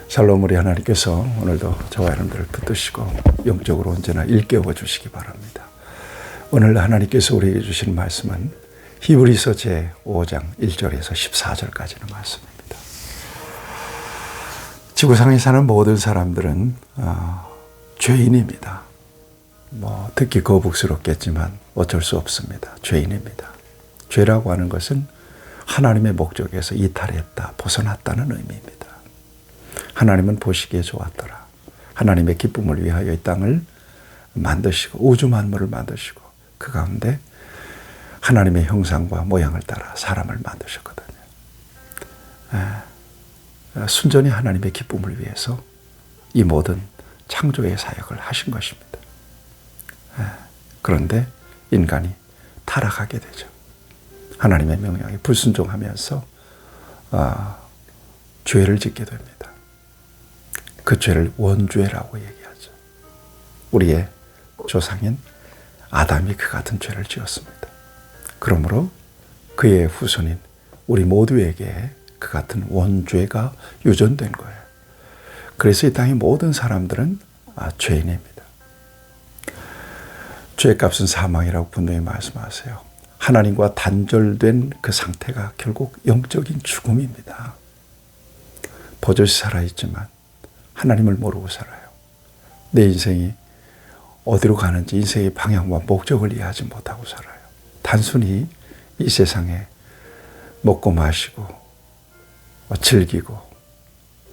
샬롬, 우리 하나님께서 오늘도 저와 여러분들을 붙드시고 영적으로 언제나 일깨워 주시기 바랍니다. 오늘 하나님께서 우리에게 주시는 말씀은 히브리서 제5장 1절에서 14절까지의 말씀입니다. 지구상에 사는 모든 사람들은 죄인입니다. 듣기 거북스럽겠지만 어쩔 수 없습니다. 죄인입니다. 죄라고 하는 것은 하나님의 목적에서 이탈했다, 벗어났다는 의미입니다. 하나님은 보시기에 좋았더라. 하나님의 기쁨을 위하여 이 땅을 만드시고 우주 만물을 만드시고 그 가운데 하나님의 형상과 모양을 따라 사람을 만드셨거든요. 순전히 하나님의 기쁨을 위해서 이 모든 창조의 사역을 하신 것입니다. 그런데 인간이 타락하게 되죠. 하나님의 명령에 불순종하면서 죄를 짓게 됩니다. 그 죄를 원죄라고 얘기하죠. 우리의 조상인 아담이 그 같은 죄를 지었습니다. 그러므로 그의 후손인 우리 모두에게 그 같은 원죄가 유전된 거예요. 그래서 이 땅의 모든 사람들은 죄인입니다. 죄값은 사망이라고 분명히 말씀하세요. 하나님과 단절된 그 상태가 결국 영적인 죽음입니다. 버젓이 살아있지만 하나님을 모르고 살아요. 내 인생이 어디로 가는지 인생의 방향과 목적을 이해하지 못하고 살아요. 단순히 이 세상에 먹고 마시고 즐기고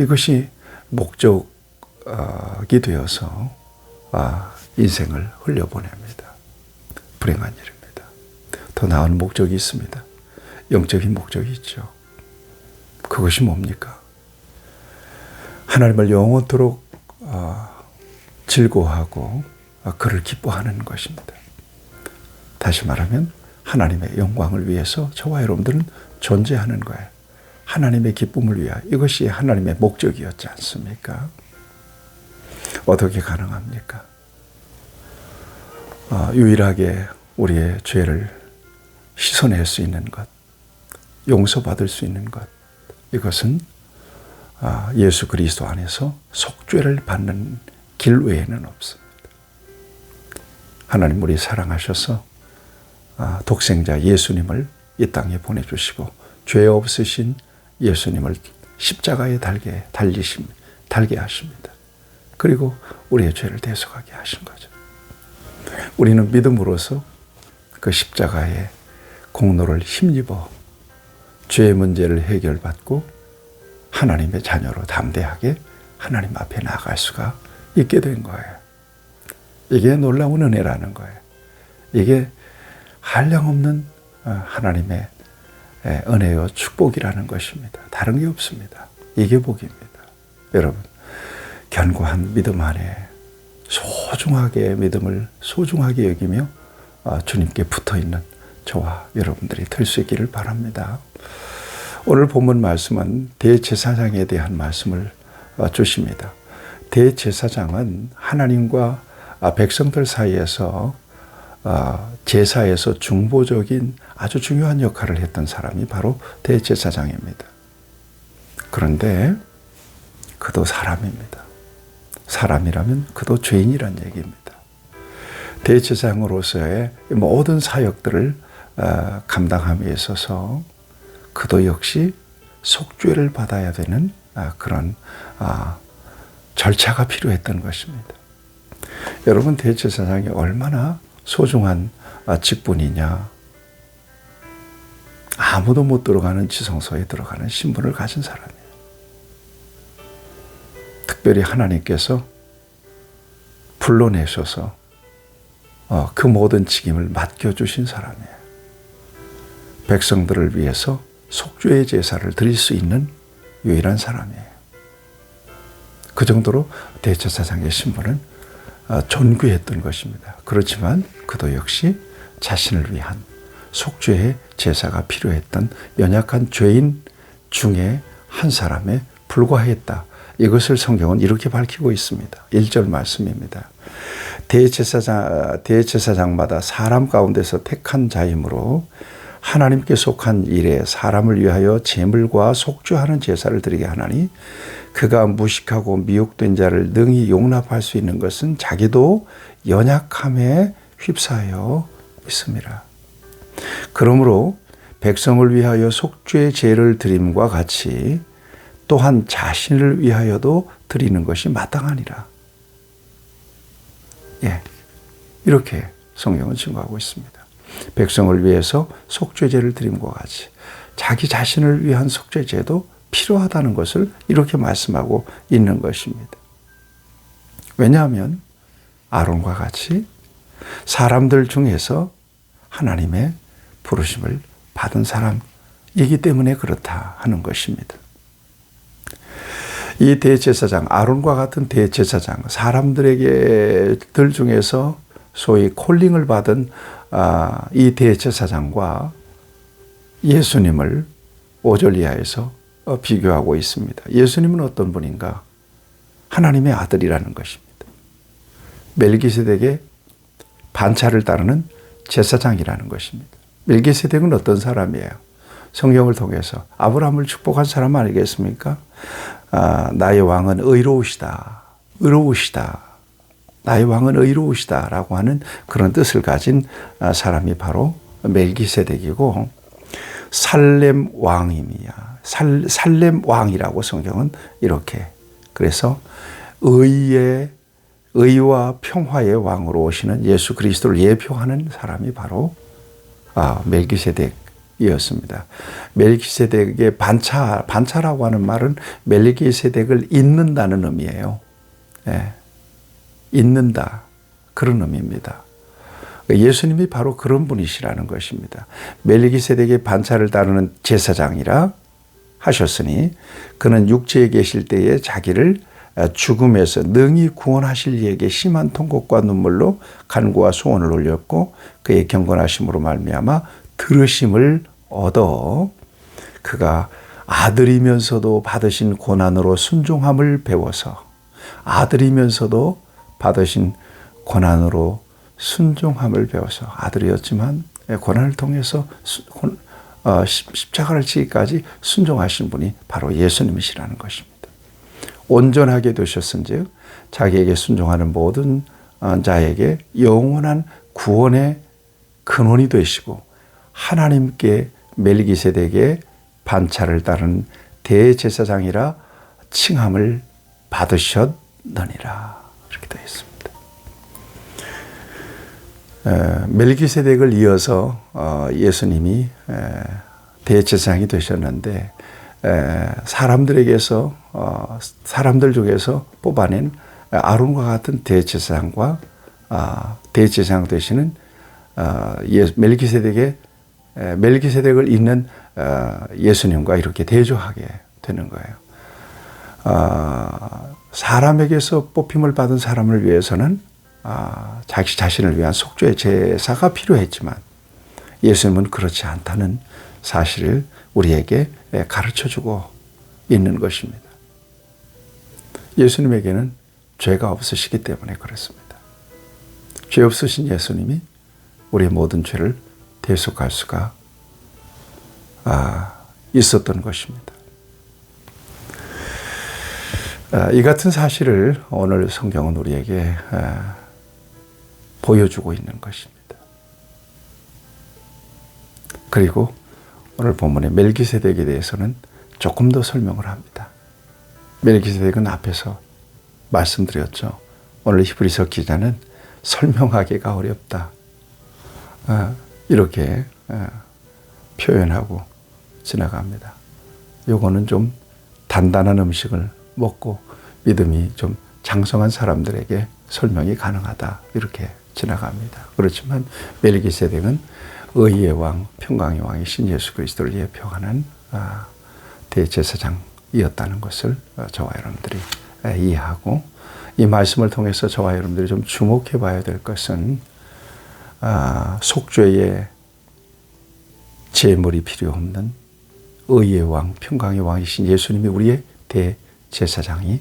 이것이 목적이 되어서 인생을 흘려보냅니다. 불행한 일입니다. 더 나은 목적이 있습니다. 영적인 목적이 있죠. 그것이 뭡니까? 하나님을 영원토록 즐거워하고 그를 기뻐하는 것입니다. 다시 말하면 하나님의 영광을 위해서 저와 여러분들은 존재하는 거예요. 하나님의 기쁨을 위하여. 이것이 하나님의 목적이었지 않습니까? 어떻게 가능합니까? 유일하게 우리의 죄를 씻어낼 수 있는 것, 용서받을 수 있는 것, 이것은 예수 그리스도 안에서 속죄를 받는 길 외에는 없습니다. 하나님 우리 사랑하셔서 독생자 예수님을 이 땅에 보내주시고 죄 없으신 예수님을 십자가에 달게 하십니다. 그리고 우리의 죄를 대속하게 하신 거죠. 우리는 믿음으로써 그 십자가의 공로를 힘입어 죄의 문제를 해결받고 하나님의 자녀로 담대하게 하나님 앞에 나아갈 수가 있게 된 거예요. 이게 놀라운 은혜라는 거예요. 이게 한량없는 하나님의 은혜요 축복이라는 것입니다. 다른 게 없습니다. 이게 복입니다. 여러분, 견고한 믿음 안에 소중하게 믿음을 소중하게 여기며 주님께 붙어있는 저와 여러분들이 될 수 있기를 바랍니다. 오늘 본문 말씀은 대제사장에 대한 말씀을 주십니다. 대제사장은 하나님과 백성들 사이에서 제사에서 중보적인 아주 중요한 역할을 했던 사람이 바로 대제사장입니다. 그런데 그도 사람입니다. 사람이라면 그도 죄인이란 얘기입니다. 대제사장으로서의 모든 사역들을 감당함에 있어서 그도 역시 속죄를 받아야 되는 그런 절차가 필요했던 것입니다. 여러분, 대제사장이 얼마나 소중한 직분이냐. 아무도 못 들어가는 지성소에 들어가는 신분을 가진 사람이에요. 특별히 하나님께서 불러내셔서 그 모든 책임을 맡겨주신 사람이에요. 백성들을 위해서 속죄의 제사를 드릴 수 있는 유일한 사람이에요. 그 정도로 대제사장의 신분은 존귀했던 것입니다. 그렇지만 그도 역시 자신을 위한 속죄의 제사가 필요했던 연약한 죄인 중에 한 사람에 불과했다. 이것을 성경은 이렇게 밝히고 있습니다. 1절 말씀입니다. 대제사장마다 사람 가운데서 택한 자이므로 하나님께 속한 일에 사람을 위하여 제물과 속죄하는 제사를 드리게 하나니 그가 무식하고 미혹된 자를 능히 용납할 수 있는 것은 자기도 연약함에 휩싸여 있습니다. 그러므로 백성을 위하여 속죄의 제를 드림과 같이 또한 자신을 위하여도 드리는 것이 마땅하니라. 이렇게 성경은 증거하고 있습니다. 백성을 위해서 속죄제를 드림과 같이 자기 자신을 위한 속죄제도 필요하다는 것을 이렇게 말씀하고 있는 것입니다. 왜냐하면 아론과 같이 사람들 중에서 하나님의 부르심을 받은 사람이기 때문에 그렇다 하는 것입니다. 이 대제사장, 아론과 같은 대제사장, 사람들에게들 중에서 소위 콜링을 받은 이 대제사장과 예수님을 5절 이하에서 비교하고 있습니다. 예수님은 어떤 분인가? 하나님의 아들이라는 것입니다. 멜기세덱의 반차를 따르는 제사장이라는 것입니다. 멜기세덱은 어떤 사람이에요? 성경을 통해서 아브라함을 축복한 사람 아니겠습니까? 나의 왕은 의로우시다. 나의 왕은 의로우시다라고 하는 그런 뜻을 가진 사람이 바로 멜기세덱이고 살렘 왕입니다. 살렘 왕이라고 성경은 이렇게 그래서 의와 평화의 왕으로 오시는 예수 그리스도를 예표하는 사람이 바로 멜기세덱이었습니다. 멜기세덱의 반차라고 하는 말은 멜기세덱을 잇는다는 의미예요. 잇는다 그런 의미입니다. 예수님이 바로 그런 분이시라는 것입니다. 멜기세덱의 반차를 따르는 제사장이라 하셨으니 그는 육체에 계실 때에 자기를 죽음에서 능히 구원하실 이에게 심한 통곡과 눈물로 간구와 소원을 올렸고 그의 경건하심으로 말미암아 들으심을 얻어 그가 아들이면서도 받으신 고난으로 순종함을 배워서 아들이면서도 받으신 고난으로 순종함을 배워서 아들이었지만 고난을 통해서 십자가를 지기까지 순종하신 분이 바로 예수님이시라는 것입니다. 온전하게 되셨은즉 자기에게 순종하는 모든 자에게 영원한 구원의 근원이 되시고 하나님께 멜기세덱의 반차를 따른 대제사장이라 칭함을 받으셨느니라 이렇게 되어 있습니다. 멜기세덱을 이어서 예수님이 대제사장이 되셨는데 사람들 중에서 뽑아낸 아론과 같은 대제사장과 대제사장 되시는 멜기세덱을 잇는 예수님과 이렇게 대조하게 되는 거예요. 사람에게서 뽑힘을 받은 사람을 위해서는 자기 자신을 위한 속죄의 제사가 필요했지만 예수님은 그렇지 않다는 사실을 우리에게 가르쳐주고 있는 것입니다. 예수님에게는 죄가 없으시기 때문에 그렇습니다. 죄 없으신 예수님이 우리의 모든 죄를 대속할 수가 있었던 것입니다. 이 같은 사실을 오늘 성경은 우리에게 보여주고 있는 것입니다. 그리고 오늘 본문의 멜기세덱에 대해서는 조금 더 설명을 합니다. 멜기세덱은 앞에서 말씀드렸죠. 오늘 히브리서 기자는 설명하기가 어렵다. 이렇게 표현하고 지나갑니다. 요거는 좀 단단한 음식을 먹고 믿음이 좀 장성한 사람들에게 설명이 가능하다. 이렇게 지나갑니다. 그렇지만 멜기세덱은 의의 왕, 평강의 왕이신 예수 그리스도를 예표하는 대제사장이었다는 것을 저와 여러분들이 이해하고 이 말씀을 통해서 저와 여러분들이 좀 주목해 봐야 될 것은 속죄의 제물이 필요 없는 의의 왕, 평강의 왕이신 예수님이 우리의 대제사장이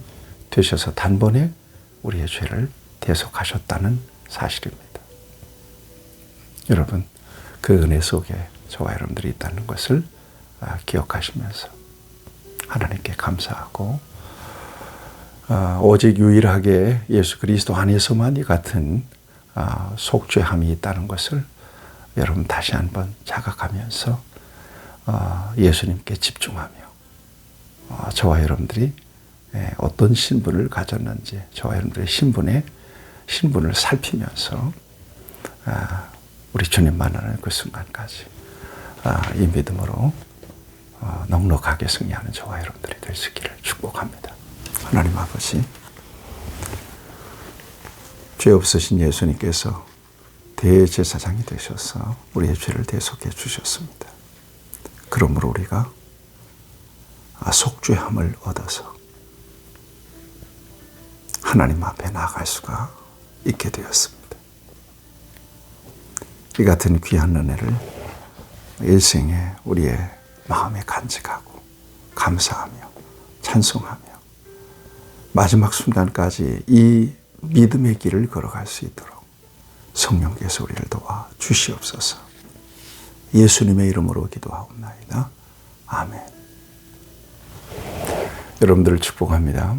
되셔서 단번에 우리의 죄를 대속하셨다는 사실입니다. 여러분, 그 은혜 속에 저와 여러분들이 있다는 것을 기억하시면서 하나님께 감사하고 오직 유일하게 예수 그리스도 안에서만 이 같은 속죄함이 있다는 것을 여러분 다시 한번 자각하면서 예수님께 집중하며 저와 여러분들이 어떤 신분을 가졌는지 저와 여러분들의 신분을 살피면서 우리 주님 만나는 그 순간까지 이 믿음으로 넉넉하게 승리하는 저와 여러분들이 될 수 있기를 축복합니다. 하나님 아버지, 죄 없으신 예수님께서 대제사장이 되셔서 우리의 죄를 대속해 주셨습니다. 그러므로 우리가 속죄함을 얻어서 하나님 앞에 나아갈 수가 있게 되었습니다. 이 같은 귀한 은혜를 일생에 우리의 마음에 간직하고 감사하며 찬송하며 마지막 순간까지 이 믿음의 길을 걸어갈 수 있도록 성령께서 우리를 도와 주시옵소서. 예수님의 이름으로 기도하옵나이다. 아멘. 여러분들을 축복합니다.